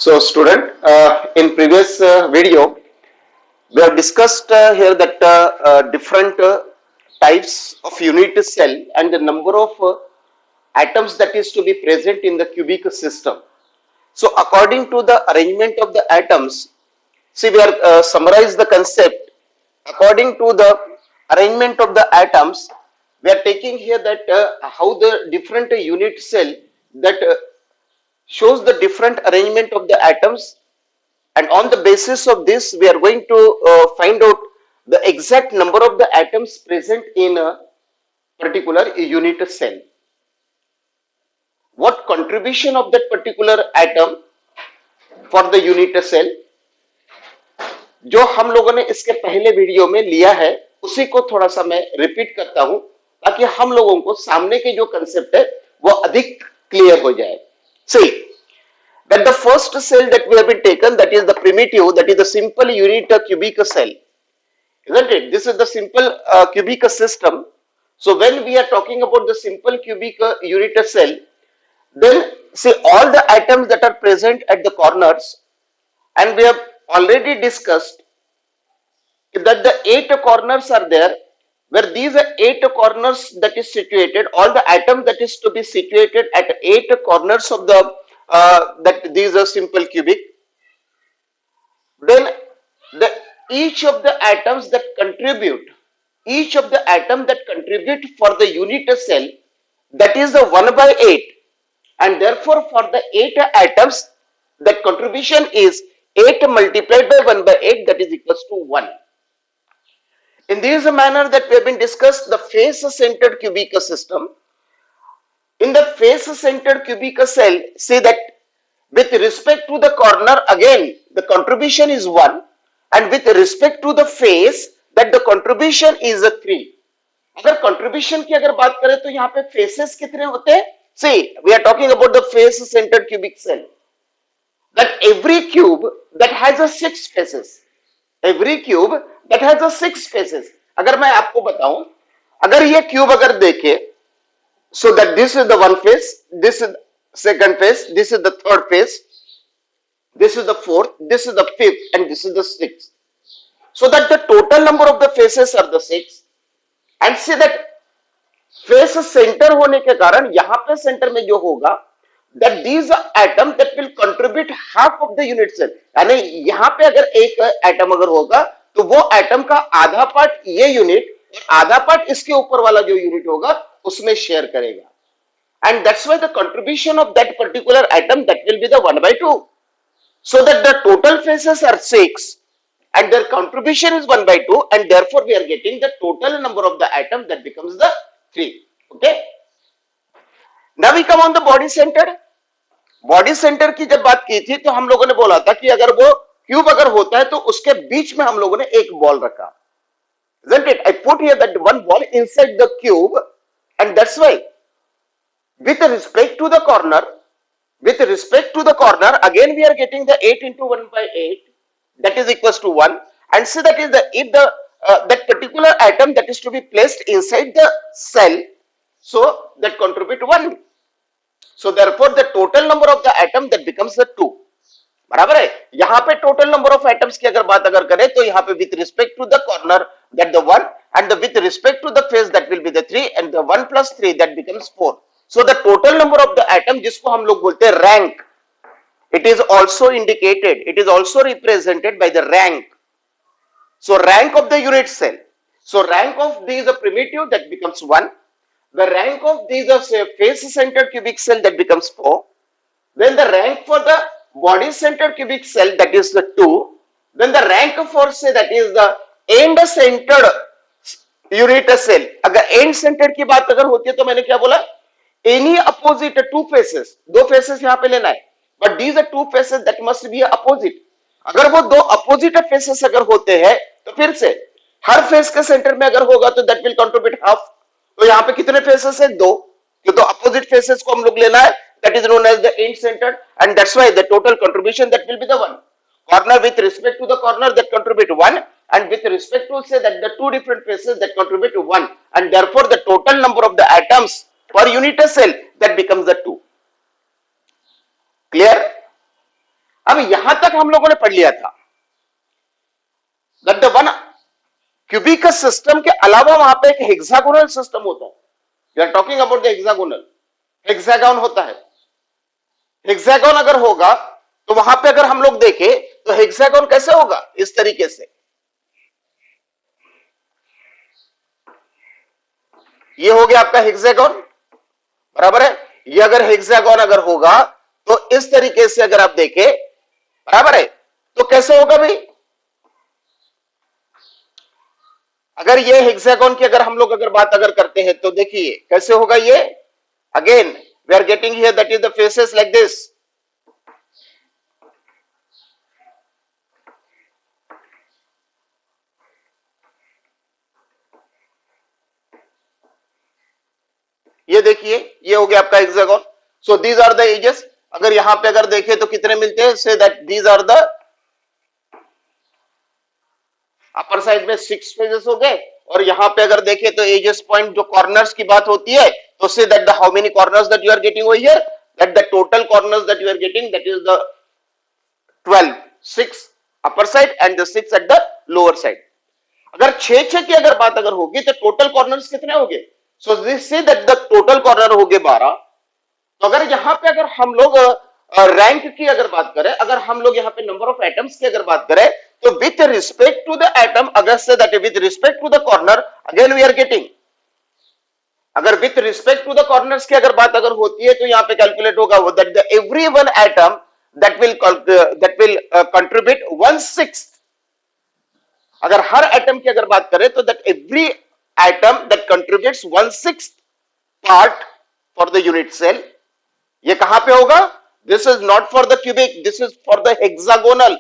So student, in previous video, we have discussed here that different types of unit cell and the number of atoms that is to be present in the cubic system. So according to the arrangement of the atoms, see we are summarize the concept. According to the arrangement of the atoms, we are taking here that how the different unit cell that shows the different arrangement of the atoms, and on the basis of this we are going to find out the exact number of the atoms present in a particular unit cell. What contribution of that particular atom for the unit cell, जो हम लोगों ने इसके पहले video में लिया है उसी को थोड़ा सा मैं रिपीट करता हूं ताकि हम लोगों को सामने के जो कंसेप्ट है वो अधिक क्लियर हो जाए. See that the first cell that we have been taken, that is the primitive, that is the simple unit cubic cell, isn't it? This is the simple cubic system. So when we are talking about the simple cubic unit cell, then see all the atoms that are present at the corners, and we have already discussed that the 8 corners are there, where these 8 corners that is situated, all the atoms that is to be situated at 8 corners of the that these are simple cubic. Then each of the atoms that contribute, each of the atom that contribute for the unit cell, that is the 1 by 8, and therefore for the 8 atoms that contribution is 8 multiplied by 1 by 8, that is equals to 1. In this manner that we have been discussed the face centered cubic system. In the face centered cubic cell, say that with respect to the corner again the contribution is 1, and with respect to the face that the contribution is a 3. अगर contribution की अगर बात करें तो यहाँ पे faces कितने होते हैं? See, we are talking about the face centered cubic cell. That every cube that has a 6 faces. Every cube that has a 6 faces. अगर मैं आपको बताऊं, अगर ये cube अगर देखे, so that this is the one face, this is second face, this is the third face, this is the fourth, this is the fifth, and this is the sixth. So that the total number of the faces are the 6, and see that face center होने के कारण यहाँ पे center में जो होगा, that these atom that will contribute half of the unit cell. यानी यहाँ पे अगर एक atom अगर होगा तो वो atom का आधा पार्ट ये यूनिट और आधा पार्ट इसके ऊपर वाला जो यूनिट होगा उसमें शेयर करेगा. And that's why the contribution of that particular atom that will be the 1 by 2. So that the total faces are 6 and their contribution is 1 by 2, and therefore we are getting the total number of the atom that becomes the 3. Okay. Now we come on the body centered. Body centre की जब बात की थी तो हम लोगों ने बोला था कि अगर वो क्यूब अगर होता है तो उसके बीच में हम लोगों ने एक बॉल रखा. Isn't it? I put here that one ball inside the cube, and that's why with respect to the corner, again we are getting the 8 into 1 by 8, that is equals to 1, and see that is the if the that particular atom that is to be placed inside the cell, so that contribute 1. So therefore the total number of the atom that becomes the 2. बराबर है. यहाँ पे total number of atoms की अगर बात अगर करें तो यहाँ पे with respect to the corner that the 1, and the with respect to the face that will be the 3, and the 1 plus 3 that becomes 4. So the total number of the atom जिसको हम लोग बोलते हैं rank, it is also indicated, it is also represented by the rank. So rank of the unit cell. So rank of these a primitive that becomes 1. The rank of these are say face centered cubic cell that becomes 4. Then the rank for the body centered cubic cell that is the 2. Then the rank for say that is the end centered unit cell. अगर end centered की बात अगर होती है तो मैंने क्या बोला? Any opposite two faces, दो faces यहाँ पे लेना है, but these are two faces that must be opposite. अगर वो दो opposite faces अगर होते हैं तो फिर से हर face के center में अगर होगा तो that will contribute half. तो यहाँ पे कितने faces है? दो. तो opposite faces को हम लोग लेना है, that is known as the end centered, and that's why the total contribution that will be the 1. Corner with respect to the corner that contribute 1, and with respect to say that the two different faces that contribute to 1, and therefore the total number of the atoms per unit cell that becomes the 2. Clear? अब यहां तक हम लोगों ने पढ़ लिया था that the one cubic system के अलावा वहां पे एक हेक्सागोनल सिस्टम होता है. We are talking about the hexagonal. Hexagon होता है. हेक्सागोन अगर होगा तो वहां पे अगर हम लोग देखें तो हेक्सागोन कैसे होगा, इस तरीके से. ये हो गया आपका हेक्सागोन, बराबर है. ये अगर हेक्सागोन अगर होगा तो इस तरीके से अगर आप देखें, बराबर है, तो कैसे होगा भाई. अगर ये हेक्सागोन की अगर हम लोग अगर बात अगर करते हैं तो देखिए कैसे होगा ये. Again we are getting here that is the faces like this. ये देखिए ये हो गया आपका hexagon. So these are the edges. अगर यहां पे अगर देखें तो कितने मिलते हैं, say that these are the upper side में 6 फेजेस हो गए. और यहां पे अगर देखें तो एजेस पॉइंट जो कॉर्नर्स की बात होती है तो say that the how many corners that you are getting over here, that the total corners that you are getting that is the 12, 6 upper side and the 6 at the lower side. अगर 6 की अगर बात अगर होगी तो total corners कितने हो गए. सो दिस से दैट द टोटल कॉर्नर हो गए 12. तो अगर यहां पे अगर हम लोग रैंक की अगर बात करें, अगर हम लोग यहाँ पे नंबर ऑफ एटम्स की अगर बात करें तो with respect to the atom, अगर say that with respect to the corner, again we are getting, अगर with respect to the corners की अगर बात अगर होती है तो यहाँ पे कैलकुलेट होगा that the every one atom that will contribute 1/6. अगर हर एटम की अगर बात करें तो that every atom that contributes 1/6 part for the unit cell. ये कहां पे होगा, this is not for the cubic, this is for the hexagonal,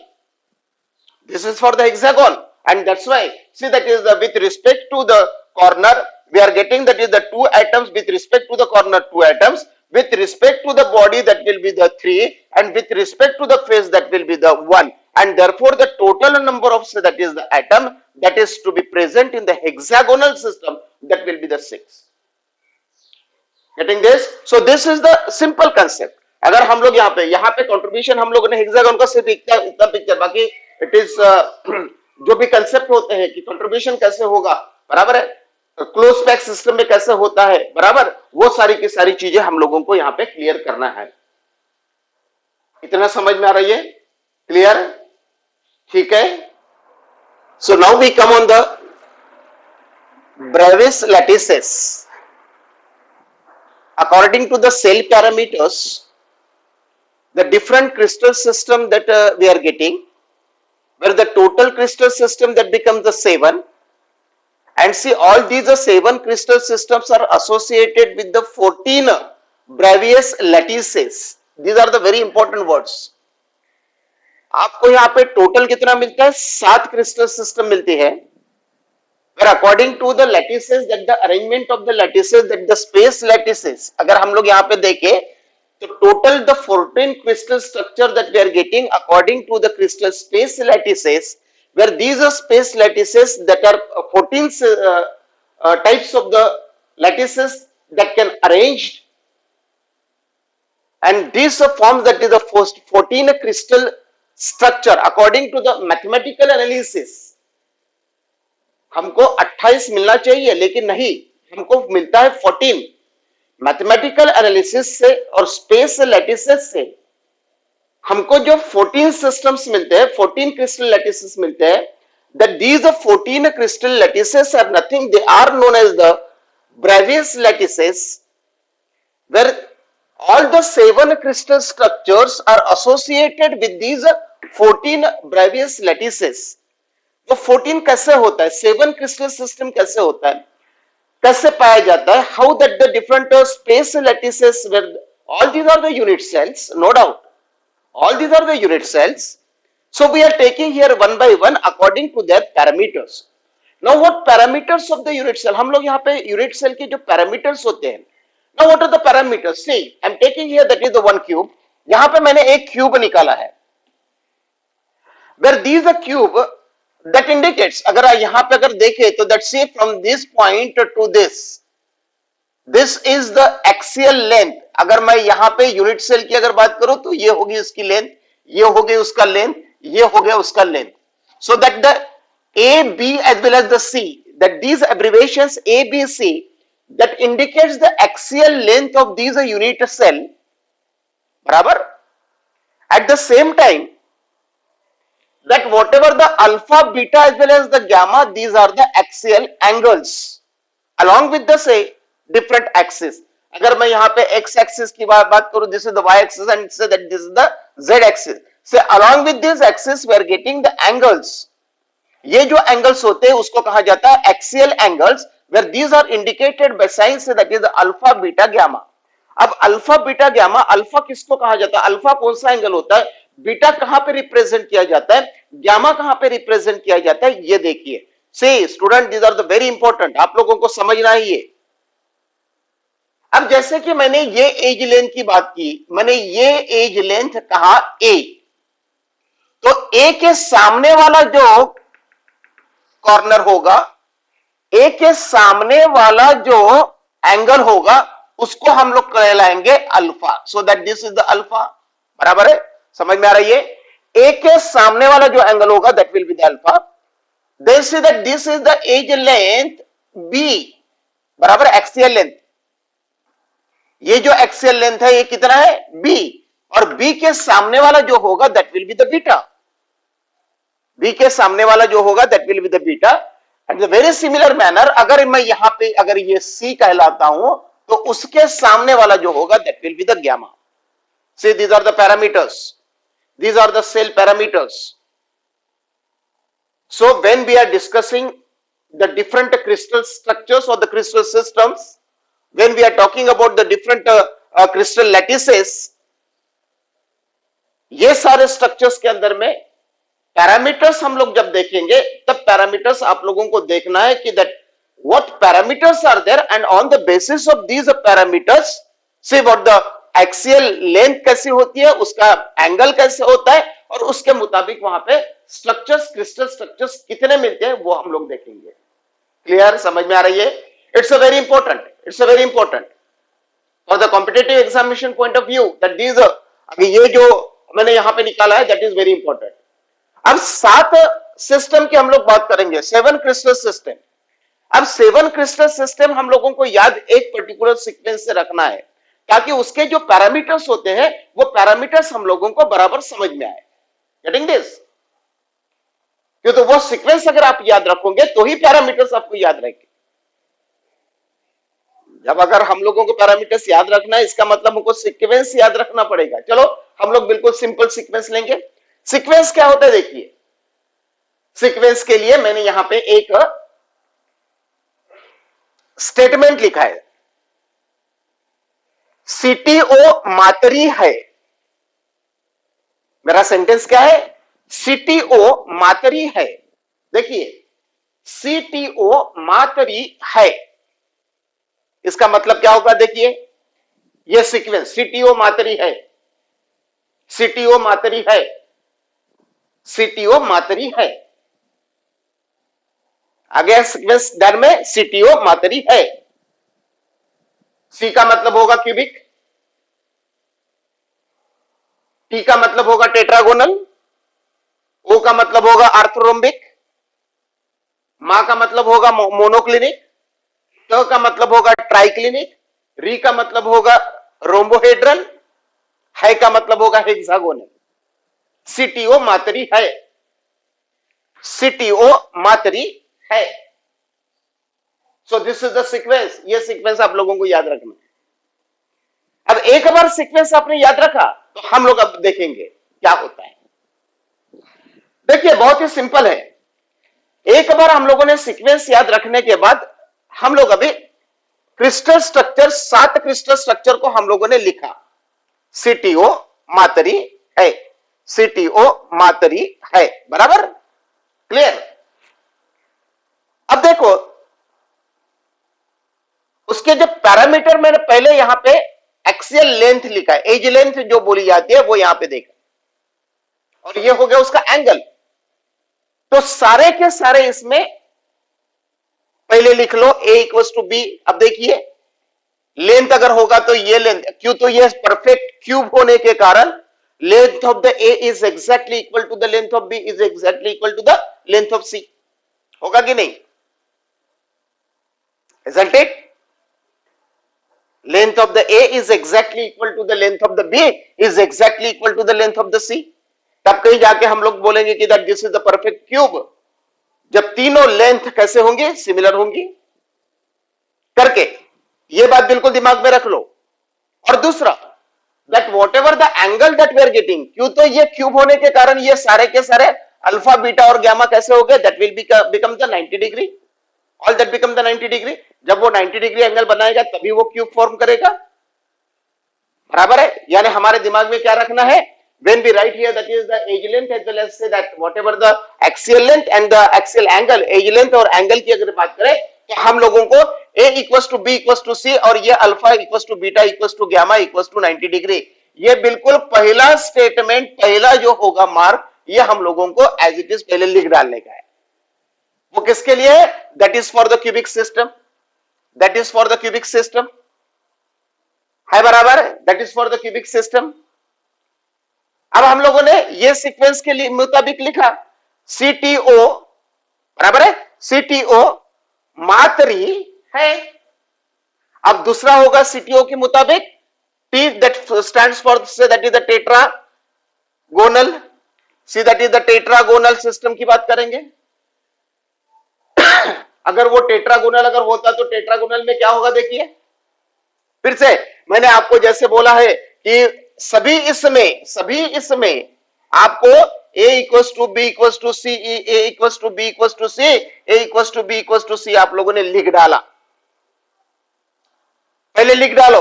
this is for the hexagon. And that's why see that is the with respect to the corner we are getting that is the 2 atoms, with respect to the corner 2 atoms, with respect to the body that will be the 3, and with respect to the face that will be the 1, and therefore the total number of that is the atom that is to be present in the hexagonal system that will be the 6. Getting this? So this is the simple concept. अगर हम लोग यहाँ पे contribution हम लोगों ने hexagon का सिर्फ इतना पिक्चर, बाकी इट इज जो भी कंसेप्ट होते हैं कि कंट्रीब्यूशन कैसे होगा, बराबर है, क्लोज पैक सिस्टम में कैसे होता है, बराबर, वो सारी की सारी चीजें हम लोगों को यहाँ पे क्लियर करना है. इतना समझ में आ रही है? क्लियर? ठीक है. So now we come on the Bravais lattices. According to the cell parameters, the different crystal system that we are getting, where the total crystal system that becomes the 7, and see all these 7 crystal systems are associated with the 14 Bravais lattices. These are the very important words. आपको यहाँ पे total कितना मिलता है, 7 crystal system मिलती है. But according to the lattices, that the arrangement of the lattices, that the space lattices, अगर हम लोग यहाँ पे देखें तो total the 14 crystal structure that we are getting according to the crystal space lattices, where these are space lattices that are 14 types of the lattices that can arranged, and these forms that is the first 14 crystal structure according to the mathematical analysis. हमको 28 मिलना चाहिए लेकिन नहीं, हमको मिलता है 14. Mathematical analysis से और स्पेस लैटिसेस से हमको जो 14 सिस्टम्स मिलते हैं, 14 क्रिस्टल लैटिसेस मिलते हैं, that these 14 crystal lattices are nothing, they are known as the Bravais lattices, where all the 7 crystal structures are associated with these 14 Bravais lattices. तो 14 कैसे होता है, 7 क्रिस्टल सिस्टम कैसे होता है, कैसे पाया जाता है, how that the different space lattices, all these are the unit cells, no doubt, all these are the unit cells. So we are taking here one by one according to their parameters. Now what parameters of the unit cell, हम लोग यहाँ पे unit cell के जो parameters होते हैं, now what are the parameters, see I am taking here that is the one cube. यहाँ पे मैंने एक क्यूब निकाला है, where these the cube that indicates, अगर यहां पे अगर देखें तो that say from this point to this is the axial length. अगर मैं यहां पे यूनिट सेल की अगर बात करूं तो ये होगी इसकी लेंथ, ये हो गई उसका लेंथ, ये हो गया उसका length. So that the A B as well as the C, that these abbreviations A B C that indicates the axial length of these unit cell, बराबर. At the same time, that whatever the alpha, beta as well as the gamma, these are the axial angles along with the say different axis. अगर मैं यहाँ पे x axis की बात करूँ, this is the y axis and say that this is the z axis. So along with this axis we are getting the angles. ये जो angles होते हैं उसको कहा जाता है axial angles, where these are indicated by signs that is alpha, beta, gamma. अब alpha, beta, gamma, alpha किसको कहा जाता है? अल्फा कौन सा एंगल होता है? बीटा कहां पे रिप्रेजेंट किया जाता है? गामा कहां पे रिप्रेजेंट किया जाता है? ये देखिए. See student, these are the very important, आप लोगों को समझना ही है. अब जैसे कि मैंने ये एज लेंथ की बात की, मैंने ये एज लेंथ कहा ए, तो ए के सामने वाला जो कॉर्नर होगा, ए के सामने वाला जो एंगल होगा उसको हम लोग कहलाएंगे alpha. So that this is the alpha. बराबर है? समझ में आ रही है? ए के सामने वाला जो एंगल होगा that will be the alpha. Then see that this is the edge length B, बराबर, एक्सियल लेंथ. ये जो एक्सियल लेंथ है ये कितना है? बी. और बी के सामने वाला जो होगा that will be the beta. B के सामने वाला जो होगा that will be the beta. And the very similar manner, अगर मैं यहां पे अगर ये सी कहलाता हूं तो उसके सामने वाला जो होगा that will be the gamma. See these are the parameters, these are the cell parameters. So when we are discussing the different crystal structures or the crystal systems, when we are talking about the different crystal lattices, ये सारे structures के अंदर में parameters हम लोग जब देखेंगे तब पैरामीटर्स आप लोगों को देखना है कि that what parameters are there, and on the basis of these parameters see what the axial length कैसी होती है, उसका एंगल कैसे होता है, और उसके मुताबिक वहां पे स्ट्रक्चर्स, क्रिस्टल स्ट्रक्चर्स कितने मिलते हैं वो हम लोग देखेंगे. क्लियर? समझ में आ रही है? It's a very important, it's a very important for the competitive examination point of view that these, अभी ये जो मैंने यहां पे निकाला है दैट इज वेरी इंपॉर्टेंट. अब 7 सिस्टम की हम लोग बात करेंगे, 7 क्रिस्टल सिस्टम. अब 7 क्रिस्टल सिस्टम हम लोगों को याद एक पर्टिकुलर सीक्वेंस से रखना है ताकि उसके जो पैरामीटर्स होते हैं वो पैरामीटर्स हम लोगों को बराबर समझ में आए. Getting this? क्यों? तो वो सीक्वेंस अगर आप याद रखोगे तो ही पैरामीटर्स आपको याद रहेंगे. जब अगर हम लोगों को पैरामीटर्स याद रखना है इसका मतलब हमको सीक्वेंस याद रखना पड़ेगा. चलो हम लोग बिल्कुल सिंपल सीक्वेंस लेंगे. सीक्वेंस क्या होता है देखिए. सीक्वेंस के लिए मैंने यहां पे एक स्टेटमेंट लिखा है, सीटीओ मातरी है. मेरा सेंटेंस क्या है? सीटीओ मातरी है. देखिए, सीटीओ मातरी है, इसका मतलब क्या होगा? देखिए ये सीक्वेंस सीटीओ मातरी है, सीटीओ मातरी है, सीटीओ मातरी है. आगे सीक्वेंस डर में सीटीओ मातरी है. सी का मतलब होगा क्यूबिक, टी का मतलब होगा टेट्रागोनल, ओ का मतलब होगा आर्थरोम्बिक, मा का मतलब होगा मोनोक्लिनिक, ट का मतलब होगा ट्राइक्लिनिक, री का मतलब होगा रोम्बोहेड्रल, है का मतलब होगा हेक्सागोनल. सीटीओ मातरी है, सीटीओ मातरी है. So this is the sequence. ये सीक्वेंस आप लोगों को याद रखना. अब एक बार सीक्वेंस आपने याद रखा तो हम लोग अब देखेंगे क्या होता है. देखिए बहुत ही सिंपल है. एक बार हम लोगों ने सीक्वेंस याद रखने के बाद हम लोग अभी क्रिस्टल स्ट्रक्चर, 7 क्रिस्टल स्ट्रक्चर को हम लोगों ने लिखा. सीटीओ मातरी है, सीटीओ मातरी है. बराबर? क्लियर? अब देखो उसके जो पैरामीटर मैंने पहले यहां पे एक्सियल लेंथ लिखा है, एज लेंथ जो बोली जाती है वो यहां पे देखा, और ये हो गया उसका एंगल. तो सारे के सारे इसमें पहले लिख लो a इक्वल्स टू बी. अब देखिए लेंथ अगर होगा तो ये लेंथ, क्यों? तो ये परफेक्ट क्यूब होने के कारण length of the A is exactly equal to the length of B is exactly equal to the length of C. होगा कि नहीं? Isn't it? Length of the A is exactly equal to the length of the B is exactly equal to the length of the C. तब कहीं जाके हम लोग बोलेंगे कि that this is the perfect cube. जब तीनों लेंथ कैसे होंगे? सिमिलर होंगी करके ये बात बिल्कुल दिमाग में रख लो. और दूसरा that whatever the angle that we are getting, क्यों तो ये क्यूब होने के कारण ये सारे के सारे अल्फा बीटा और गामा कैसे हो गए? that will become the 90 degree. all that become the 90 degree. जब वो 90 डिग्री एंगल बनाएगा तभी वो क्यूब फॉर्म करेगा. बराबर है? यानी हमारे दिमाग में क्या रखना है? when we write here that is the edge length as well as say that whatever the axial length and the axial angle, edge length और एंगल की अगर बात करें तो हम लोगों को a equals to b equals to c और ये alpha equals to beta equals to gamma equals to 90 degree, ये बिल्कुल पहला स्टेटमेंट, पहला जो होगा मार्क, ये हम लोगों को एज इट इज पहले लिख डालने का है. वो किसके लिए है? That is for the cubic system. That is for the cubic system है. बराबर? That is for the cubic system. अब हम लोगों ने ये सीक्वेंस के लिए मुताबिक लिखा CTO. बराबर है? CTO मात्री है. अब दूसरा होगा CTO के मुताबिक T that stands for say that is the tetragonal. See that is the tetragonal system की बात करेंगे. अगर वो टेट्रागोनल अगर होता तो टेट्रागोनल में क्या होगा? देखिए फिर से मैंने आपको जैसे बोला है कि सभी इसमें आपको a equals to b equals to c, a equals to b equals to c, a equals to b equals to c आप लोगों ने लिख डाला. पहले लिख डालो,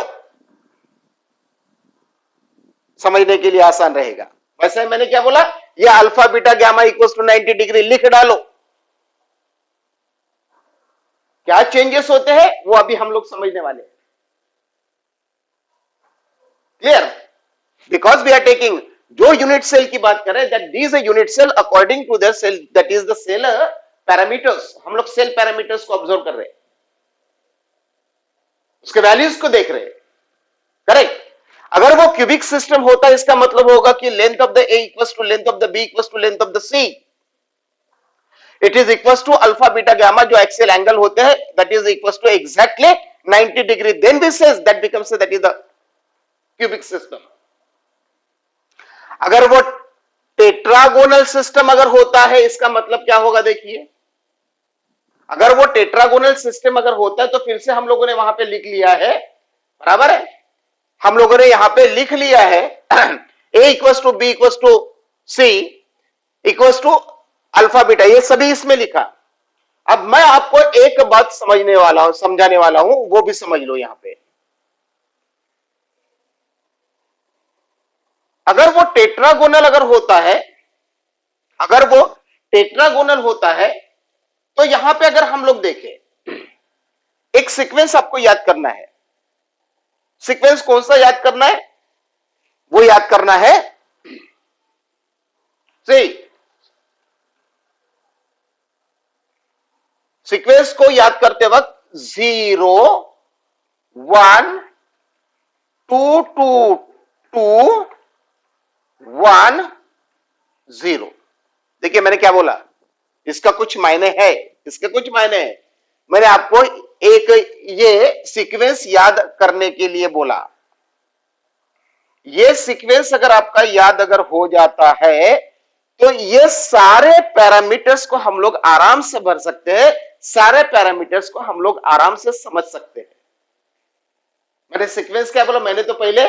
समझने के लिए आसान रहेगा. वैसे मैंने क्या बोला? ये alpha beta gamma equals to 90 degree लिख डालो. क्या चेंजेस होते हैं वो अभी हम लोग समझने वाले हैं. Clear? Because we are taking जो यूनिट सेल की बात करें that this a unit cell according to the cell that is the cell parameters. हम लोग सेल पैरामीटर्स को ऑब्जर्व कर रहे हैं, उसके वैल्यूज को देख रहे हैं. करेक्ट? अगर वो क्यूबिक सिस्टम होता है इसका मतलब होगा कि length of the A equals to length of the B equals to length of the C. It is equals to alpha beta gamma जो एक्सियल एंगल होते हैं that is equals to exactly 90 degree. Then we says that becomes that is the cubic system. अगर वो tetragonal system अगर होता है इसका मतलब क्या होगा? देखिए अगर वो टेट्रागोनल सिस्टम अगर होता है तो फिर से हम लोगों ने वहां पे लिख लिया है. बराबर है? हम लोगों ने यहां पे लिख लिया है a equals to B equals to C equals to alpha beta, ये सभी इसमें लिखा. अब मैं आपको एक बात समझाने वाला हूं, वो भी समझ लो. यहां पे अगर वो टेट्रागोनल अगर होता है तो यहां पे अगर हम लोग देखें एक सीक्वेंस आपको याद करना है. सीक्वेंस कौन सा याद करना है? वो याद करना है सीक्वेंस को याद करते वक्त 0 1 2 2 2 1 0. देखिए मैंने क्या बोला, इसका कुछ मायने है, इसके कुछ मायने हैं. मैंने आपको एक ये सीक्वेंस याद करने के लिए बोला. ये सीक्वेंस अगर आपका याद अगर हो जाता है तो ये सारे पैरामीटर्स को हम लोग आराम से भर सकते हैं, सारे पैरामीटर्स को हम लोग आराम से समझ सकते हैं. मैंने सीक्वेंस क्या बोला? मैंने तो पहले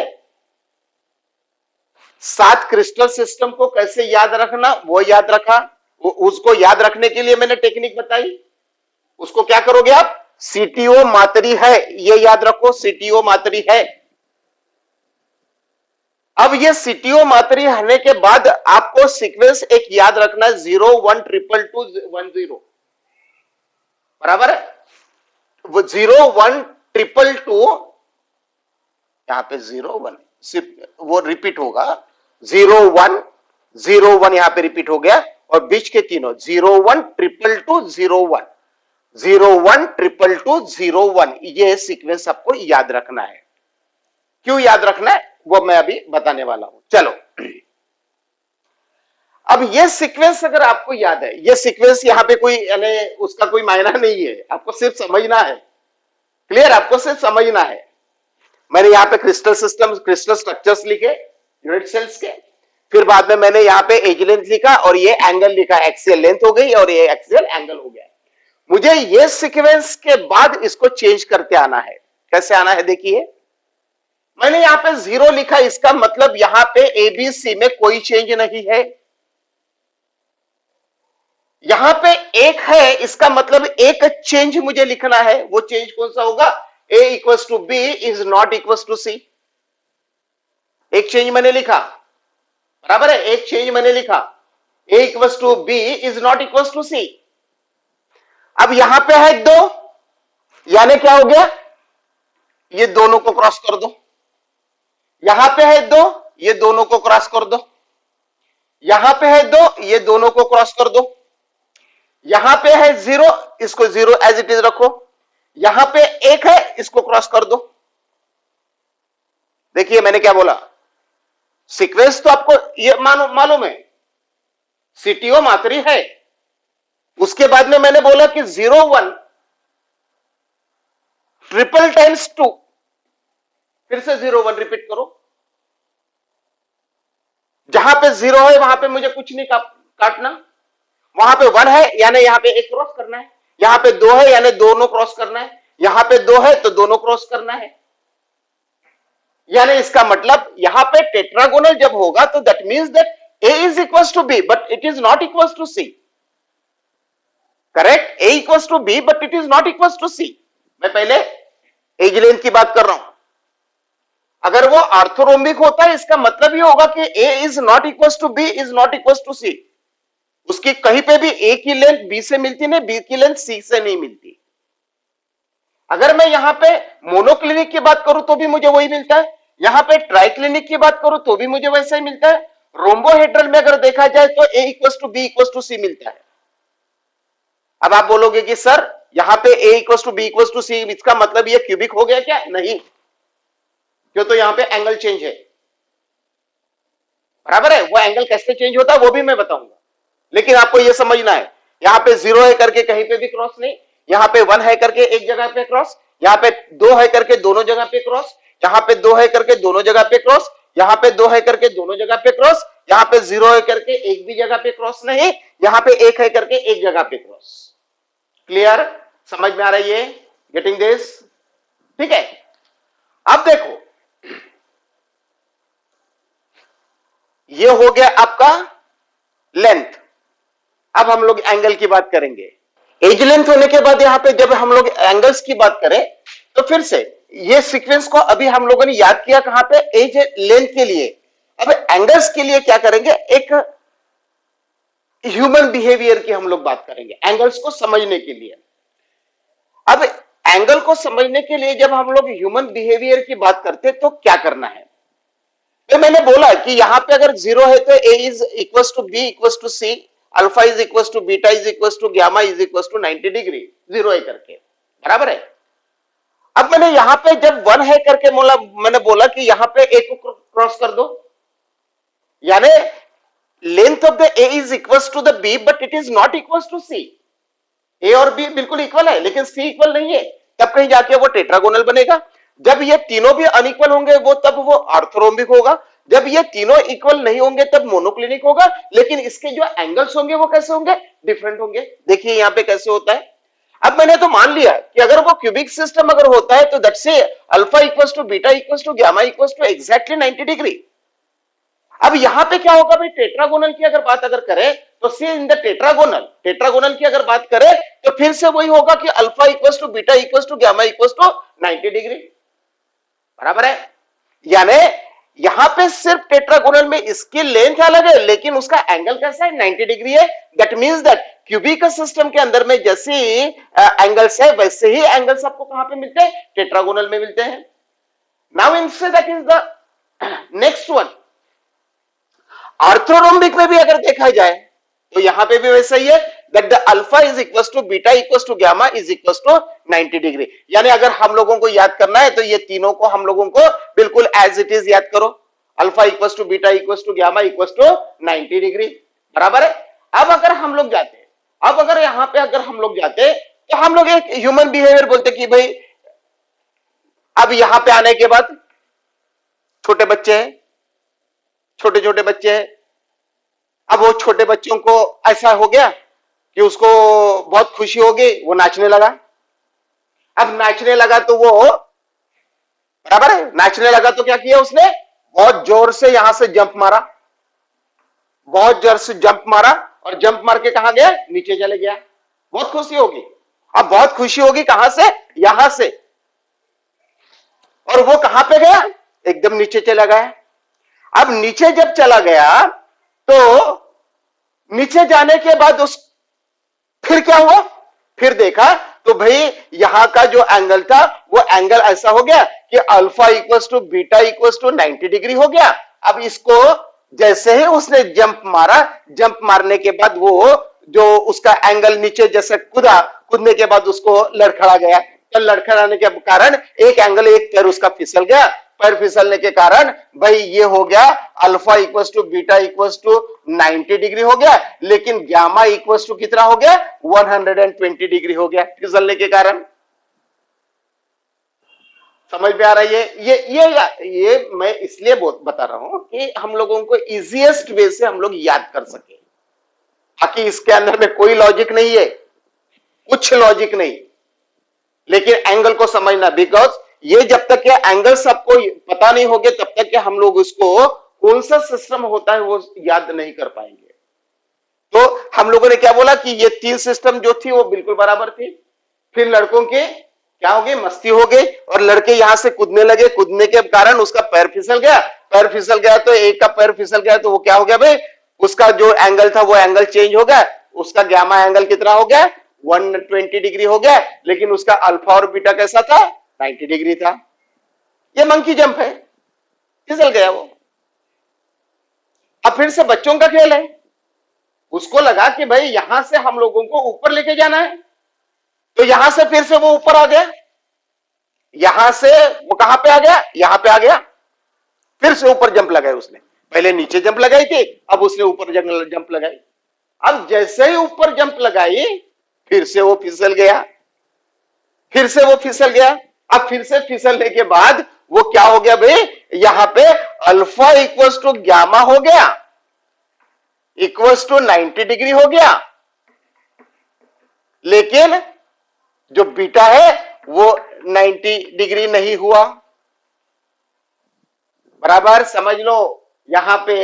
7 क्रिस्टल सिस्टम को कैसे याद रखना वो याद रखा. उसको याद रखने के लिए मैंने टेक्निक बताई. उसको क्या करोगे आप? सीटीओ मात्री है, ये याद रखो, सीटीओ मात्री है. अब ये सीटीओ मात्री होने के बाद आपको सीक्वेंस एक याद रखना है 0 1 2 2 1 0. बराबर है? वो 0 1 2 2 यहां पे 0 1 वो रिपीट होगा. 0 1 0 1 यहां पे रिपीट हो गया और बीच के तीनों 0 1 2 2 0 1 0 1 2 2 0 1. ये सीक्वेंस आपको याद रखना है. क्यों याद रखना है वो मैं अभी बताने वाला हूं. चलो अब ये सीक्वेंस अगर आपको याद है, ये सीक्वेंस यहां पे कोई यानी उसका कोई मायना नहीं है, आपको सिर्फ समझना है। क्लियर? आपको सिर्फ समझना है। मैंने यहां पे क्रिस्टल सिस्टम, क्रिस्टल स्ट्रक्चर्स लिखे यूनिट सेल्स के, फिर बाद में मैंने यहां पे एज लेंथ लिखा और ये एंगल लिखा, एक्सियल लेंथ हो गई और ये एक्सियल एंगल हो गया। मुझे ये सीक्वेंस के बाद इसको चेंज करके आना है। कैसे आना है देखिए, मैंने यहां पे 0 लिखा, इसका मतलब यहां पे एबीसी में कोई चेंज नहीं है। यहां पे 1 है, इसका मतलब एक चेंज मुझे लिखना है। वो चेंज कौन सा होगा? a equals to B is not equals to C. एक चेंज मैंने लिखा, बराबर है, एक चेंज मैंने लिखा, a equals to B is not equals to C. अब यहां पे है 2, यानी क्या हो गया? ये दोनों को क्रॉस कर दो। यहां पे है 2, ये दोनों को क्रॉस कर दो। यहां पे है 2, ये दोनों को क्रॉस कर दो। यहां पे है 0, इसको 0 एज इट इज रखो। यहां पे 1 है, इसको क्रॉस कर दो। देखिए मैंने क्या बोला, सीक्वेंस तो आपको ये मालूम है, सीटीओ मात्री है। उसके बाद में मैंने बोला कि 0 1 ट्रिपल टाइम्स 2, फिर से 0 1 रिपीट करो। जहां पे 0 है वहां पे मुझे कुछ नहीं काटना। वहां पे 1 है यानी यहां पे 1 क्रॉस करना है। यहां पे 2 है यानी दोनों क्रॉस करना है। यहां पे 2 है तो दोनों क्रॉस करना है। यानी इसका मतलब यहां पे टेट्रागोनल जब होगा तो that means that a is equals to b but it is not equals to c. Correct? a equals to b but it is not equals to c. मैं पहले एज लेंथ की बात कर रहा हूं। अगर वो ऑर्थोरोम्बिक होता है इसका मतलब ये होगा कि a is not equals to b is not equals to c. उसकी कहीं पे भी a की लेंथ b से मिलती नहीं, b की लेंथ c से नहीं मिलती। अगर मैं यहां पे मोनोक्लिनिक की बात करूं तो भी मुझे वही मिलता है, यहां पे ट्राइक्लिनिक की बात करूं तो भी मुझे वैसा ही मिलता है। रोम्बोहेड्रल में अगर देखा जाए तो a equals to B equals to C मिलता है। अब आप बोलोगे कि सर यहां पे a equals to B equals to C, इसका मतलब ये क्यूबिक हो गया क्या? नहीं, क्यों? तो यहां पे एंगल चेंज है, बराबर है। वो एंगल कैसे चेंज होता है वो भी मैं बताऊंगा, लेकिन आपको ये समझना है यहां पे 0 है करके कहीं पे भी क्रॉस नहीं, यहां पे 1 है करके एक जगह पे क्रॉस, यहां पे 2 है करके दोनों जगह पे क्रॉस, यहां पे 2 है करके दोनों जगह पे क्रॉस, यहां पे 2 है करके दोनों जगह पे क्रॉस, यहां पे 0 है करके एक भी जगह पे क्रॉस नहीं, यहां पे 1 है करके एक जगह पे क्रॉस। क्लियर? समझ में आ रही है? Getting this? ठीक है। अब देखो, ये हो गया आपका लेंथ। अब हम लोग एंगल की बात करेंगे। एज लेंथ होने के बाद यहां पे जब हम लोग एंगल्स की बात करें तो फिर से ये सीक्वेंस को अभी हम लोगों ने याद किया कहां पे? एज लेंथ के लिए। अब एंगल्स के लिए क्या करेंगे? एक ह्यूमन बिहेवियर की हम लोग बात करेंगे एंगल्स को समझने के लिए। अब एंगल को समझने के लिए जब हम लोग ह्यूमन बिहेवियर की बात करते हैं तो क्या करना है? तो मैंने बोला कि यहां पे अगर 0 है तो a is equals to b equals to c, alpha is equals to beta is equals to gamma is equals to 90 degree, 0 है करके, बराबर है। अब मैंने यहां पे जब 1 है करके बोला, मैंने बोला कि यहां पे a को क्रॉस कर दो, यानी length of the a is equals to the b but it is not equals to c। a और b बिल्कुल इक्वल है लेकिन c इक्वल नहीं है, तब कहीं जाके वो टेट्रागोनल बनेगा। जब ये तीनों भी अनइक्वल होंगे वो तब वो ऑर्थोरोम्बिक होगा। जब ये तीनों इक्वल नहीं होंगे तब मोनोक्लिनिक होगा। लेकिन इसके जो एंगल्स होंगे वो कैसे होंगे? डिफरेंट होंगे। देखिए यहां पे कैसे होता है। अब मैंने तो मान लिया कि अगर वो क्यूबिक सिस्टम अगर होता है तो that say alpha equals to beta equals to gamma equals to exactly 90 degree. अब यहां पे क्या होगा भाई? टेट्रागोनल की अगर बात अगर करें तो सी इन द टेट्रागोनल की अगर बात करें तो फिर से वही होगा कि alpha equals to beta equals to gamma equals to 90 degree, बराबर है। यानी यहां पे सिर्फ टेट्रागोनल में इसकी लेंथ अलग है लेकिन उसका एंगल कैसा है? 90 डिग्री है। That means that cubic system के अंदर में जैसे एंगल्स है वैसे ही एंगल्स आपको कहां पे मिलते हैं? टेट्रागोनल में मिलते हैं। नाउ इनसे that is the next one. Orthorhombic में भी अगर देखा जाए तो यहां पे भी वैसा ही है that the alpha is equals to beta equals to gamma is equals to 90 degree. यानी अगर हम लोगों को याद करना है तो ये तीनों को हम लोगों को बिल्कुल एज इट इज याद करो। Alpha equal to beta equal to gamma equal to 90 degree, बराबर है। अब अगर हम लोग जाते, अब अगर यहां पे अगर हम लोग जाते तो हम लोग एक ह्यूमन बिहेवियर बोलते कि भाई अब यहां पे आने के बाद छोटे बच्चे हैं, छोटे छोटे बच्चे हैं, अब वो छोटे बच्चों को ऐसा हो गया कि उसको बहुत खुशी हो गई, वो नाचने लगा। अब नाचने लगा तो वो, बराबर है, नाचने लगा तो क्या किया उसने, बहुत जोर से यहां से जंप मारा, बहुत जोर से जंप मारा, और जंप मार के कहां गया, नीचे चले गया। बहुत खुशी होगी, अब बहुत खुशी होगी कहां से, यहां से, और वो कहां पे गया, एकदम नीचे चला गया। अब नीचे जब चला गया तो नीचे जाने के बाद उस फिर क्या हुआ, फिर देखा तो भाई यहां का जो एंगल था वो एंगल ऐसा हो गया कि alpha equal to beta equal to 90 degree हो गया। अब इसको जैसे ही उसने जंप मारा, जंप मारने के बाद वो जो उसका एंगल नीचे जैसे कूदा, कूदने के बाद उसको लड़खड़ा गया, तो लड़खड़ाने के कारण एक एंगल, एक पैर उसका फिसल गया। पैर फिसलने के कारण भाई ये हो गया alpha equal to beta equal to 90 degree हो गया, लेकिन गामा इक्वल टू कितना हो गया, 120 डिग्री हो गया फिसलने के कारण। समझ में आ रहा है? ये मैं इसलिए बता रहा हूं कि हम लोगों को इजीएस्ट वे से हम लोग याद कर सके। बाकी इसके अंदर में कोई लॉजिक नहीं है, कुछ लॉजिक नहीं, लेकिन एंगल को समझना, बिकॉज ये जब तक के एंगल सबको पता नहीं होंगे तब तक के हम लोग उसको कौन सा सिस्टम होता है वो याद नहीं कर पाएंगे। तो हम लोगों ने क्या बोला कि ये तीन सिस्टम जो थी वो बिल्कुल बराबर थी। फिर लड़कों के क्या हो गई, मस्ती हो गई, और लड़के यहां से कूदने लगे, कूदने के कारण उसका पैर फिसल गया, पैर फिसल गया तो एक का पैर फिसल गया तो वो क्या हो गया भाई, उसका जो एंगल था वो एंगल चेंज हो गया, उसका गामा एंगल कितना हो गया, 120 डिग्री हो गया, लेकिन उसका अल्फा और बीटा कैसा था, 90 डिग्री था। ये मंकी जंप है, फिसल गया वो। अब फिर से बच्चों का खेल है, उसको लगा कि भाई यहां से हम लोगों को ऊपर लेके जाना है, तो यहां से फिर से वो ऊपर आ गया, यहां से वो कहां पे आ गया, यहां पे आ गया, फिर से ऊपर जंप लगाई उसने। पहले नीचे जंप लगाई थी, अब उसने ऊपर जंप लगाई। अब जैसे ही ऊपर जंप लगाई फिर से वो फिसल गया, फिर से वो फिसल गया। अब फिर से फिसलने के बाद वो क्या हो गया भाई, यहां पे अल्फा इक्वल टू गामा हो गया इक्वल टू 90 डिग्री हो गया, लेकिन जो बीटा है वो 90 डिग्री नहीं हुआ। बराबर समझ लो, यहां पे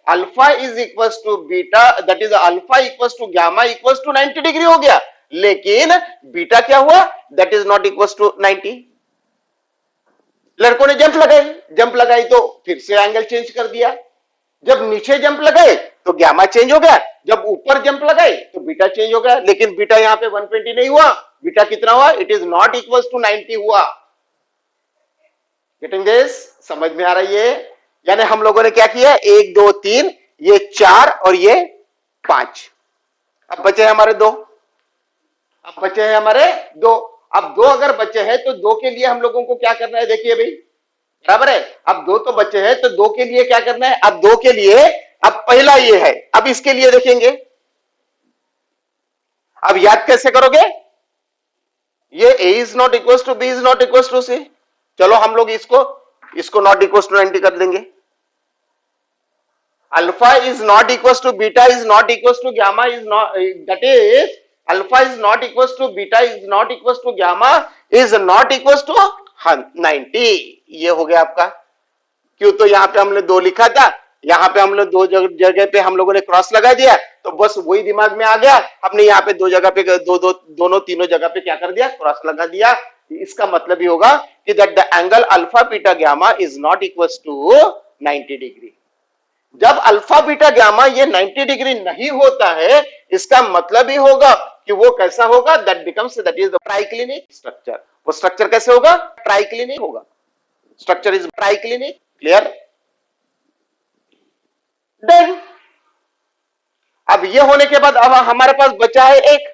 alpha is equal to beta, that is alpha equal to gamma equal to 90 degree हो गया, लेकिन बीटा क्या हुआ, that is not equal to 90। लड़कों ने जंप लगाई तो फिर से एंगल चेंज कर दिया। जब नीचे जंप लगाए तो गामा चेंज हो गया, जब ऊपर जंप लगाए तो बीटा चेंज हो गया, लेकिन बीटा यहां पे 120 नहीं हुआ, बीटा कितना हुआ, it is not equal to 90 हुआ। Getting this? समझ में आ रही है? यानी हम लोगों ने क्या किया, 1 2 3, ये 4 और ये 5। अब बचे हमारे 2, अब बचे हैं हमारे 2। अब 2 अगर बचे हैं तो 2 के लिए हम लोगों को क्या करना है, देखिए भाई, बराबर है। अब 2 तो बचे हैं तो 2 के लिए क्या करना है, अब 2 के लिए, अब पहला ये है, अब इसके लिए देखेंगे। अब याद कैसे करोगे, ये a is not equal to b is not equal to c, चलो हम लोग इसको नॉट इक्वल टू 90 कर देंगे। Alpha is not equal to beta is not equal to gamma is not, that is alpha is not equal to beta is not equal to gamma is not equal to 90। ये हो गया आपका। क्यों, तो यहां पे हमने 2 लिखा था, यहां पे हम लोग 2 जगह पे हम लोगों ने क्रॉस लगा दिया, तो बस वही दिमाग में आ गया, हमने यहाँ पे 2 जगह पे दोनों तीनों जगह पे क्या कर दिया, क्रॉस लगा दिया। इसका मतलब ही होगा कि that the angle alpha beta gamma is not equal to 90 degree. जब अल्फा बीटा गामा ये 90 डिग्री नहीं होता है, इसका मतलब ही होगा कि वो कैसा होगा, that becomes, that is the triclinic structure. वो स्ट्रक्चर कैसे होगा, ट्राइक्लिनिक होगा, structure is triclinic. Clear? Then अब ये होने के बाद अब हमारे पास बचा है एक,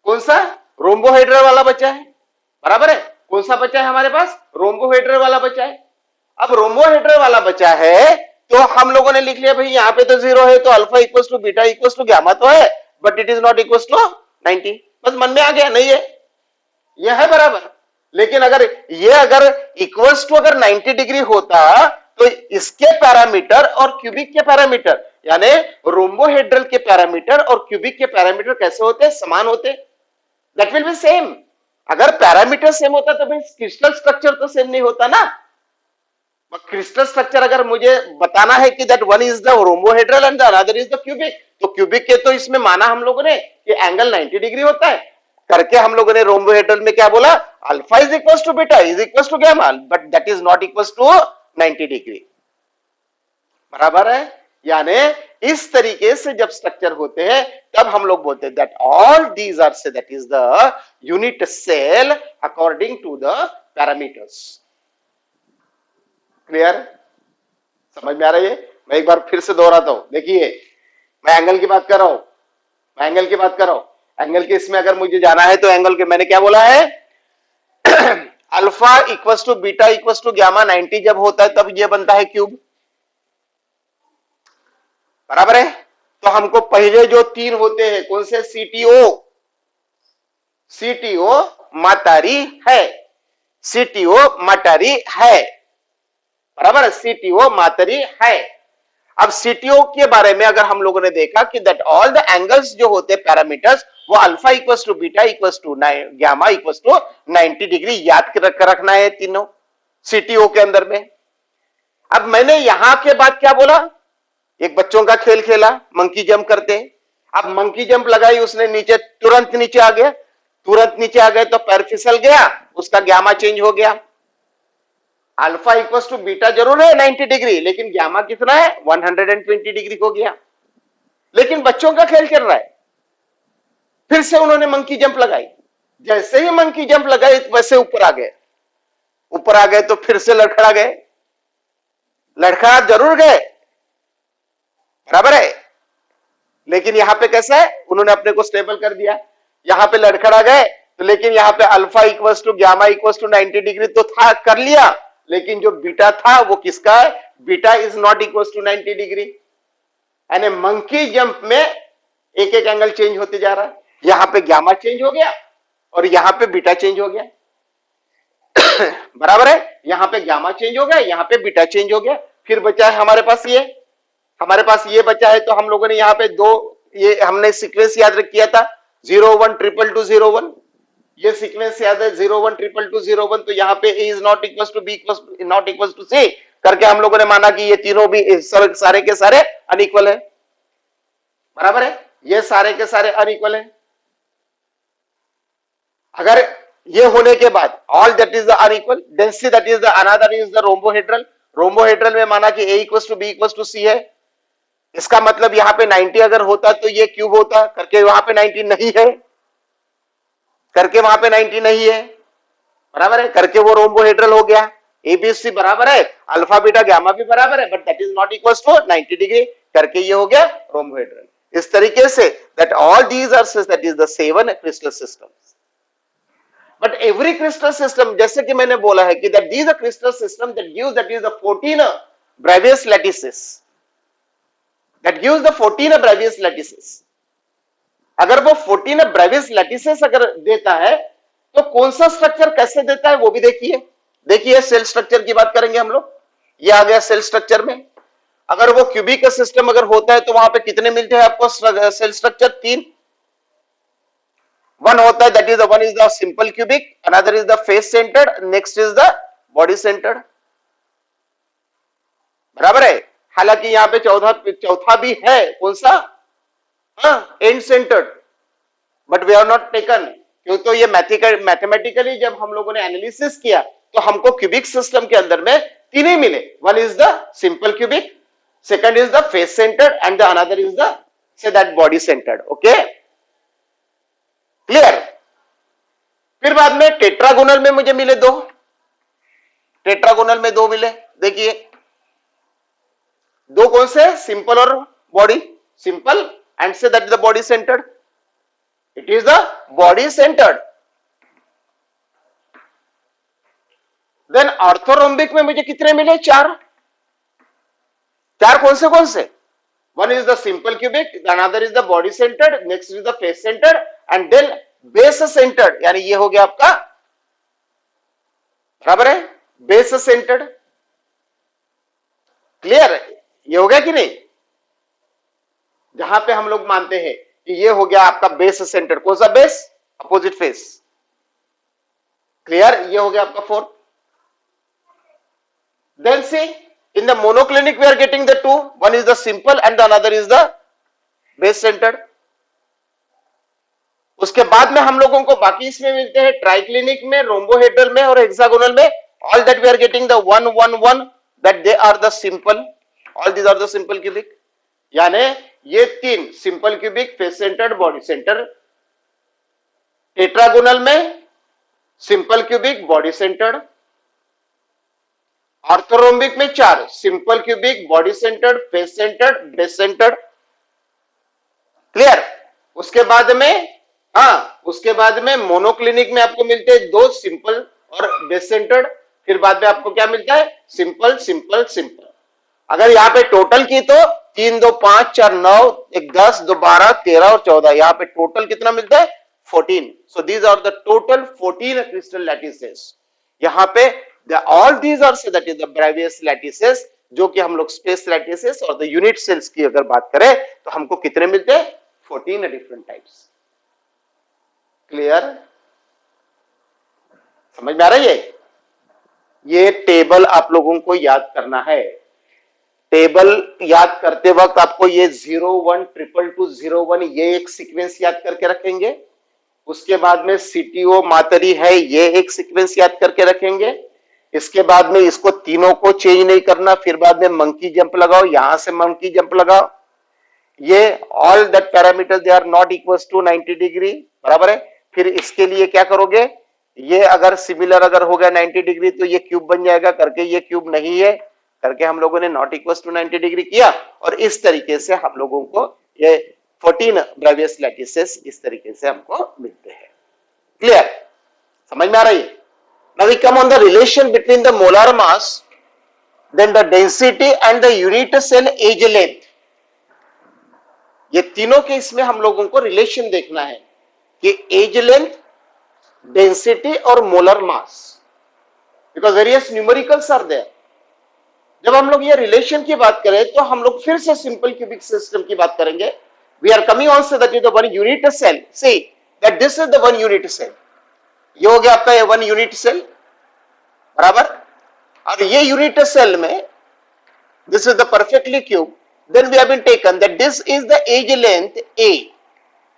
कौन सा, रोम्बोहेड्रल वाला बचा है, बराबर है। कौन सा बचा है हमारे पास, रोम्बोहेड्रल वाला बचा है। अब रोम्बोहेड्रल वाला बचा है, तो हम लोगों ने लिख लिया भाई यहाँ पे तो 0 है, तो alpha equals to beta equals to gamma तो है, but it is not equals to 90। बस मन में आ गया, नहीं है, यह है बराबर। लेकिन अगर इक्वल्स टू अगर 90 डिग्री होता तो इसके पैरामीटर और क्यूबिक के पैरामीटर, यानी रोम्बोहेड्रल के पैरामीटर और क्यूबिक के पैरामीटर कैसे होते? समान होते, दैट विल बी सेम। अगर पैरामीटर सेम होता तो भाई क्रिस्टल स्ट्रक्चर तो सेम नहीं होता ना। क्रिस्टल स्ट्रक्चर अगर मुझे बताना है कि that one is the rhombohedral and the another is the cubic, तो क्यूबिक के तो इसमें माना हम लोगों ने कि एंगल 90 डिग्री होता है, करके हम लोगों ने रोम्बोहेड्रल में क्या बोला? Alpha is equals to beta is equals to gamma, but that is not equals to 90 degree. बराबर है? यानी इस तरीके से जब स्ट्रक्चर होते हैं तब हम लोग बोलते हैं that all these are say that is the unit cell according to the parameters. Clear? समझ में आ रही है? मैं एक बार फिर से दोहराता हूं, देखिए मैं एंगल की बात कर रहा हूं, एंगल के इसमें अगर मुझे जाना है तो एंगल के मैंने क्या बोला है? Alpha equals to beta equals to gamma 90 जब होता है तब ये बनता है क्यूब। बराबर है? तो हमको पहले जो 3 होते हैं कौन से? सीटीओ मातारी है, सीटीओ मातारी है, बराबर है? सीटीओ मातारी है। अब सीटीओ के बारे में अगर हम लोगों ने देखा कि दैट ऑल द एंगल्स जो होते हैं पैरामीटर्स वो alpha equals to beta equals to gamma equals to 90 degree याद रखना है तीनों सीटीओ के अंदर में। अब मैंने यहां के बाद क्या बोला? एक बच्चों का खेल खेला, मंकी जंप करते। अब मंकी जंप लगाई उसने, नीचे तुरंत नीचे आ गया, तो पैर फिसल गया, उसका गामा चेंज हो गया। अल्फा इक्वल्स टू बीटा जरूर है 90 डिग्री, लेकिन गामा कितना है? 120 डिग्री हो गया। लेकिन बच्चों का खेल चल रहा है, फिर से उन्होंने मंकी जंप लगाई, जैसे ही मंकी जंप लगाई वैसे ऊपर आ गए तो फिर से लड़खड़ा गए, लड़खड़ा जरूर गए, बराबर है? लेकिन यहां पे कैसा है? उन्होंने अपने को स्टेबल कर दिया, यहां पे लड़खड़ा गए तो, लेकिन यहां पे alpha equals to gamma equals to 90 degree तो था, कर लिया, लेकिन जो बीटा था वो किसका है? Beta is not equals to 90 degree. यानी मंकी जंप में एक एक एंगल चेंज होते जा रहा है, यहां पे गामा चेंज हो गया और यहां पे बीटा चेंज हो गया। बराबर है? यहां पे गामा चेंज हो गया, यहां पे बीटा चेंज हो गया। फिर बचा है हमारे पास ये बचा है, तो हम लोगों ने यहाँ पे ये हमने सीक्वेंस याद किया था 0 1 ट्रिपल 2 0 1, ये सीक्वेंस याद है 0 1 ट्रिपल 2 0 1। तो यहाँ पे A is not equals to B not equals to C करके हम लोगों ने माना कि ये तीनों भी सारे के सारे अनइक्वल है। बराबर है? ये सारे के सारे अनइक्वल है। अगर ये होने के बाद all that is the unequal, then see that is the another is the rhombohedral में माना कि A equals to B equals to C है। इसका मतलब यहां पे 90 अगर होता तो ये क्यूब होता, करके वहां पे 90 नहीं है, बराबर है? करके वो रोम्बोहेड्रल हो गया। एबीसी बराबर है, अल्फा बीटा गामा भी बराबर है, but that is not equals to 90 degree, करके ये हो गया रोम्बोहेड्रल। इस तरीके से that all these are that is the 7 crystal systems. But every crystal system, जैसे कि मैंने बोला है कि that these are crystal system that gives that is the 14 Bravais lattices, अगर वो 14 ब्रेवियस लैटिसेस अगर देता है तो कौन सा स्ट्रक्चर कैसे देता है वो भी देखिए सेल स्ट्रक्चर की बात करेंगे हम लोग। ये आ गया सेल स्ट्रक्चर में। अगर वो क्यूबिक सिस्टम अगर होता है तो वहां पे कितने मिलते हैं आपको सेल स्ट्रक्चर? 3। वन होता है that is one is the simple cubic, another is the face centred, next is the body centred. बराबर है? हालांकि यहाँ पे चौथा भी है, कौन सा? End centred, but we are not taken, क्यों? तो ये मैथमेटिकली जब हम लोगों ने एनालिसिस किया तो हमको क्यूबिक सिस्टम के अंदर में 3 ही मिले। One is the simple cubic, second is the face centred and the another is the say that body centred. Okay, clear? फिर बाद में टेट्रागोनल में मुझे मिले 2, टेट्रागोनल में 2 मिले। देखिए 2 कौन से? सिंपल और body, simple and say that is the body centered, it is the body centered। देन ऑर्थोरोम्बिक में मुझे कितने मिले? चार। चार कौन से? One is the simple cubic, the another is the body centred, next is the face centred and then base centred, यानी ये हो गया आपका, बराबर है, बेस सेंटर्ड। क्लियर? ये हो गया कि नहीं? जहां पे हम लोग मानते हैं कि ये हो गया आपका बेस सेंटर, कौन सा बेस? Opposite face. क्लियर? ये हो गया आपका fourth. Then see in the monoclinic we are getting the two, one is the simple and the another is the base centred. उसके बाद में हम लोगों को बाकी इसमें मिलते हैं ट्राइक्लिनिक में, रोम्बोहेड्रल में और हेक्सागोनल में, all that we are getting the 1 1 1, that they are the simple, all these are the simple cubic. यानी ये तीन simple cubic, face centred, body centre. Tetragonal में simple cubic, body centred. Orthorhombic में चार, simple cubic, body centred, face centred, base centred. Clear? उसके बाद में उसके बाद में मोनोक्लिनिक में आपको मिलते हैं दो, सिंपल और बेस सेंटर्ड। फिर बाद में आपको क्या मिलता है? Simple simple simple. अगर यहाँ पे टोटल की तो 3 2 5 4 9 1 10 2 12 13 और 14, यहाँ पे टोटल कितना मिलता है? 14। So these are the total 14 crystal lattices. यहाँ पे all these are say that is the Bravais lattices, जो कि हम लोग स्पेस लैटिसेस और द यूनिट सेल्स की अगर बात करें तो हमको कितने मिलते हैं? 14 डिफरेंट टाइप्स। क्लियर? समझ में आ रही है? ये टेबल आप लोगों को याद करना है। टेबल याद करते वक्त आपको ये 0 1 2 2 0 1 ये एक सीक्वेंस याद करके रखेंगे। उसके बाद में सीटीओ मातरी है, ये एक सीक्वेंस याद करके रखेंगे। इसके बाद में इसको तीनों को चेंज नहीं करना, फिर बाद में मंकी जंप लगाओ, यहां से मंकी जंप लगाओ। ये all that parameter they are not equal to 90 degree, बराबर है। फिर इसके लिए क्या करोगे? ये अगर सिमिलर अगर हो गया 90 डिग्री तो ये क्यूब बन जाएगा, करके ये क्यूब नहीं है, करके हम लोगों ने नॉट इक्वल टू 90 डिग्री किया। और इस तरीके से हम लोगों को ये 14 ब्रेवियस लैटिसेस इस तरीके से हमको मिलते हैं। क्लियर? समझ में आ रही है? Now we come on the relation between the molar mass, then the density and the unit cell age length. ये तीनों के इसमें हम लोगों को रिलेशन देखना है कि एज लेंथ, डेंसिटी और molar mass, because various numericals are there. जब हम लोग ये रिलेशन की बात करें तो हम लोग फिर से सिंपल क्यूबिक सिस्टम की बात करेंगे। We are coming on say that is the one unit cell. See that this is the one unit cell. ये हो गया आपका ये वन यूनिट सेल, बराबर। और ये यूनिट सेल में this is the perfectly cube, then we have been taken that this is the edge length a.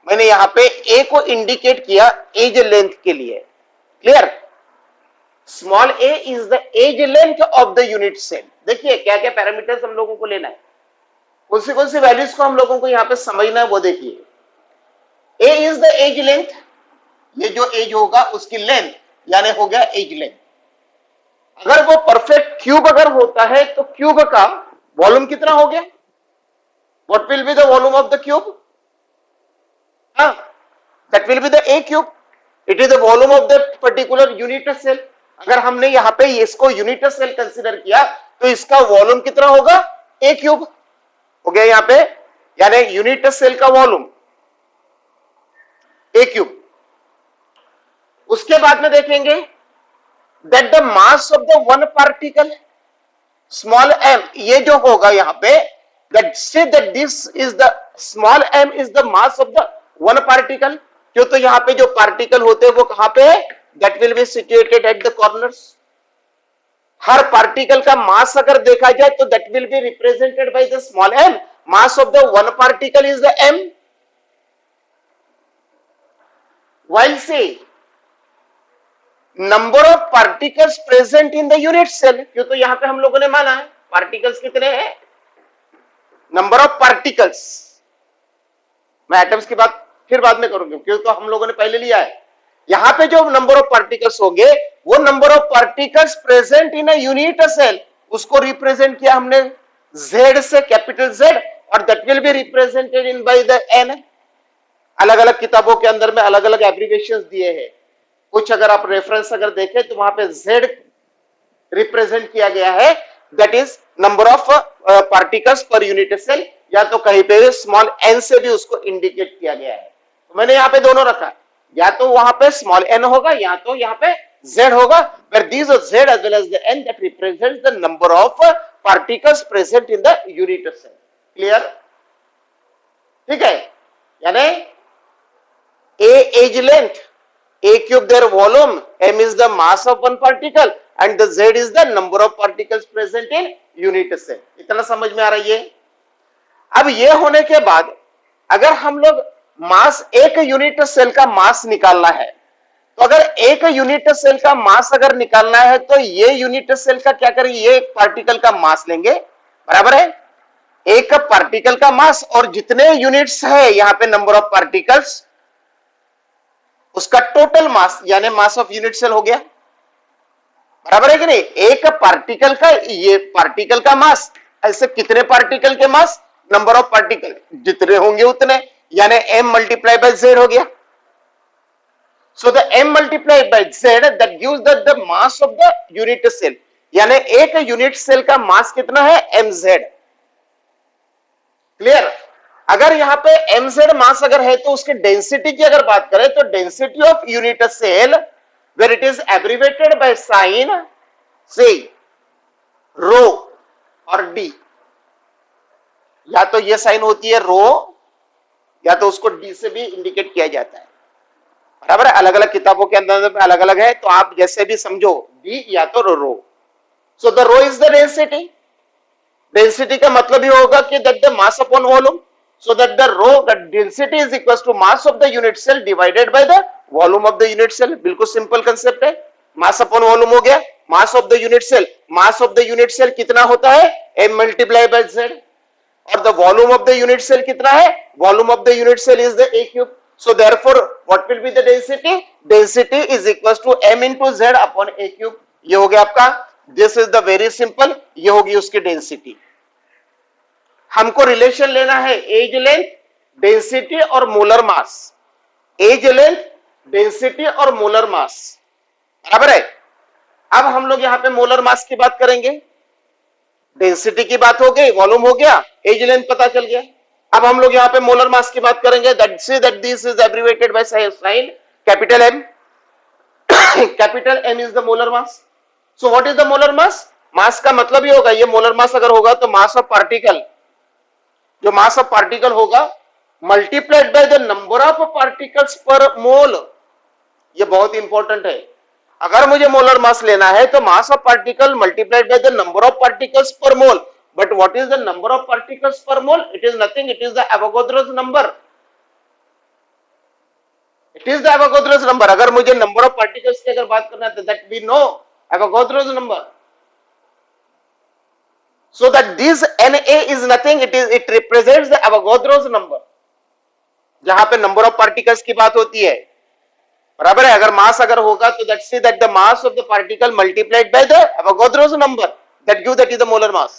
मैंने यहां पे ए को इंडिकेट किया एज लेंथ के लिए। Clear? Small A is the edge length of the unit cell. देखिए क्या क्या पैरामीटर्स हम लोगों को लेना है, कौन सी वैल्यूज को हम लोगों को यहां पे समझना है वो देखिए। ए इज द एज लेंथ, ये जो एज होगा उसकी लेंथ, यानी हो गया एज लेंथ। अगर वो परफेक्ट क्यूब अगर होता है तो क्यूब का वॉल्यूम कितना हो गया? What will be the volume of the cube? That will be the A cube. It is the volume of the particular unit cell. अगर हमने यहां पे इसको यूनिट सेल कंसीडर किया तो इसका वॉल्यूम कितना होगा? ए क्यूब हो गया यहां पे, यानी यूनिट सेल का वॉल्यूम ए क्यूब। उसके बाद में देखेंगे that the mass of the one particle small M, ये जो होगा यहां पे that say that this is the small M is the mass of the one particle. क्यों? तो यहां पे जो पार्टिकल होते हैं वो कहां पे है? That will be situated at the corners. हर पार्टिकल का मास अगर देखा जाए तो that will be represented by the small m. Mass of the one particle is the m. while say number of particles present in the unit cell, क्यों? तो यहां पे हम लोगों ने माना है पार्टिकल्स कितने हैं? Number of particles. मैं एटम्स की बात फिर बाद में करूंगा क्यों, तो हम लोगों ने पहले लिया है। यहां पे जो नंबर ऑफ पार्टिकल्स होंगे वो number of particles present in a unit cell, उसको रिप्रेजेंट किया हमने Z से, कैपिटल Z, और that will be represented in by the N। अलग अलग किताबों के अंदर में अलग अलग एब्रिविएशंस दिए हैं। कुछ अगर आप रेफरेंस अगर देखें तो वहां पे Z रिप्रेजेंट किया गया है, that is number of particles per unit cell, या तो कहीं पे स्मॉल n से भी उसको इंडिकेट किया गया है। तो मैंने यहाँ पे दोनों रखा, या तो वहां पे स्मॉल n होगा या तो यहाँ पे z होगा, where these are z as well as the n that represents the number of particles present in the unit cell. Clear? ठीक है, यानी a age length, a cube their volume, m is the mass of one particle and the z is the number of particles present in unit cell. इतना समझ में आ रही है? अब ये होने के बाद अगर हम लोग मास, एक यूनिट सेल का मास निकालना है, तो अगर एक यूनिट सेल का मास अगर निकालना है तो ये यूनिट सेल का क्या करेंगे, ये एक पार्टिकल का मास लेंगे, बराबर है, एक पार्टिकल का मास और जितने यूनिट्स है यहां पे नंबर ऑफ पार्टिकल्स, उसका टोटल मास यानी मास ऑफ यूनिट सेल हो गया, बराबर है कि नहीं। एक पार्टिकल का, ये पार्टिकल का मास, ऐसे कितने पार्टिकल के मास, नंबर ऑफ पार्टिकल जितने होंगे उतने, यानी m मल्टीप्लाई बाय z हो गया। So the m multiply by z that gives the mass of the unit cell, यानी एक यूनिट सेल का मास कितना है, mz। क्लियर? अगर यहाँ पे mz मास अगर है तो उसके डेंसिटी की अगर बात करें तो density of unit cell where it is abbreviated by sign से रो और डी, या तो ये साइन होती है रो या तो उसको डी से भी इंडिकेट किया जाता है, बराबर है। अलग अलग किताबों के अंदर अलग अलग है, तो आप जैसे भी समझो, डी या तो rho. So the rho is the density, density का मतलब ही होगा कि that the mass upon volume, so that the rho the density is equal to mass of the unit cell divided by the volume of the unit cell. बिल्कुल simple concept है, mass upon volume हो गया, mass of the unit cell, mass of the unit cell कितना होता है, m multiply by z, और the volume of the unit cell कितना है, volume of the unit cell is the a cube. So therefore what will be the density, density is equal to m into z upon a cube. ये हो गया आपका, this is the very simple, ये होगी उसकी density. हमको relation लेना है एज लेंथ, डेंसिटी और molar mass, edge length, density और मोलर मास, बराबर है। अब हम लोग यहाँ पे मोलर मास की बात करेंगे, डेंसिटी की बात हो गई, वॉल्यूम हो गया, एज लेंथ पता चल गया। अब हम लोग यहाँ पे मोलर मास की बात करेंगे, that this is abbreviated by sign capital M, capital M is the molar mass. So what is the molar mass, mass का मतलब ही होगा, ये मोलर मास अगर होगा तो मास ऑफ पार्टिकल, जो मास ऑफ पार्टिकल होगा multiplied by the number of particles per मोल। ये बहुत इंपॉर्टेंट है, अगर मुझे मोलर मास लेना है तो mass of particle multiplied by the number of particles per mole. But what is the number of particles per mole, it is nothing, it is the Avogadro's number, it is the Avogadro's number. अगर मुझे number of particles की अगर बात करना है तो that we know Avogadro's number. So that this Na is nothing, it represents the Avogadro's number, जहां पे नंबर ऑफ पार्टिकल्स की बात होती है, बराबर है। अगर मास अगर होगा तो that see that the mass of the particle multiplied by the Avogadro's number, that gives that is the molar mass.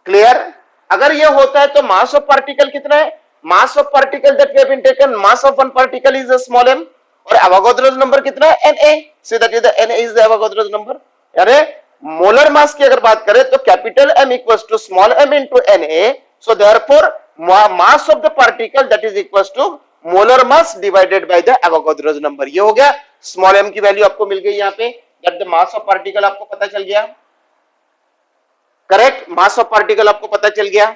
Clear? अगर ये होता है तो मास ऑफ पार्टिकल कितना है, mass of particle that we have been taken, mass of one particle is a small m, और Avogadro's number कितना है, Na, so that is the Na is the Avogadro's number। यानी molar mass की अगर बात करें तो capital M equals to small m into Na, so therefore mass of the particle that is equals to molar mass divided by the Avogadro's number. ये हो गया, small m की वैल्यू आपको मिल गई यहाँ पे, that the mass of particle आपको पता चल गया, करेक्ट, मास ऑफ पार्टिकल आपको पता चल गया।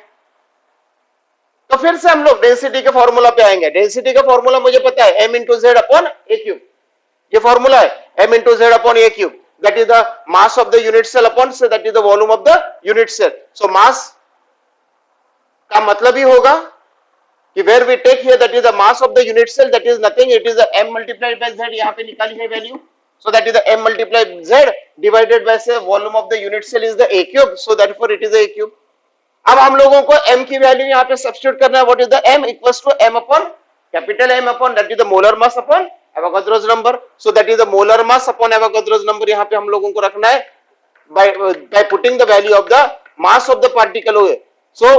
तो फिर से हम लोग डेंसिटी के फॉर्मूला पे आएंगे। डेंसिटी का फॉर्मूला मुझे पता है, m इंटू जेड अपॉन ए क्यूब, ये फॉर्मूला है, m into Z upon A cube, that is the mass of the unit cell upon say that is the volume of the unit cell। so mass का मतलब ही होगा कि where we take here that is the mass of the unit cell, that is nothing, it is the m multiplied by z, यहाँ पे निकाली है value, so that is the m multiplied z divided by say volume of the unit cell is the a cube, so therefore it is a cube। अब हम लोगों को m की value यहाँ पे सब्स्टिट्यूट करना है, what is the m equals to m upon capital M upon that is the molar mass upon Avogadro's number, so that is the molar mass upon Avogadro's number। यहाँ पे हम लोगों को रखना है by putting the value of the mass of the particle। so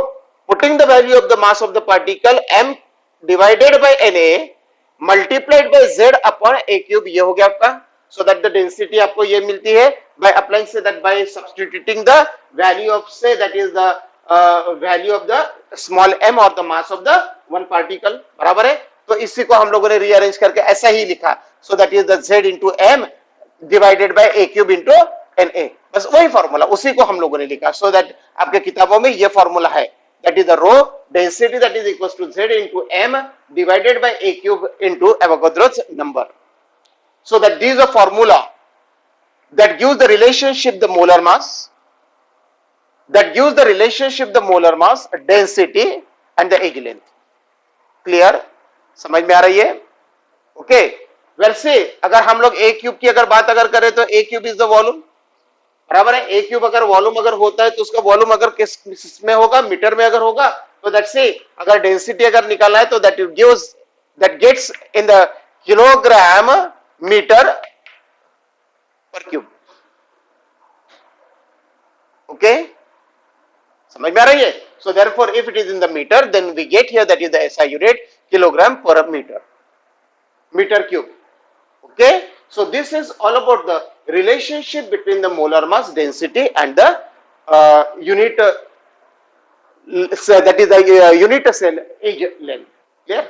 putting the value of the mass of the particle m divided by Na multiplied by z upon a cube, ये हो गया आपका। so that the density आपको ये मिलती है by applying say that by substituting the value of say that is the value of the small m or the mass of the one particle, बराबर है. तो इसी को हम लोगों ने रीअरेंज करके ऐसा ही लिखा, so that is the z into m divided by a cube into na. बस वही फॉर्मूला, उसी को हम लोगों ने लिखा, so that आपके किताबों में ये फॉर्मूला है, that is the rho density that is equals to z into m divided by a cube into Avogadro's number. So that this is a formula that gives the relationship the molar mass, density and the edge length. Clear? समझ में आ रही है? Okay. Well से अगर हम लोग a cube की अगर बात अगर करें तो a cube is the volume, बराबर है. a क्यूब अगर वॉल्यूम अगर होता है तो उसका वॉल्यूम अगर किस में होगा, मीटर में अगर होगा, तो दैट से अगर डेंसिटी अगर निकालना है तो that gives that gets in the kilogram meter per cube. Okay, समझ में आ रही है? So therefore if it is in the meter then we get here that is the SI unit kilogram per meter cube. Okay, so this is all about the relationship between the molar mass density and the unit that is the unit cell edge length. Clear?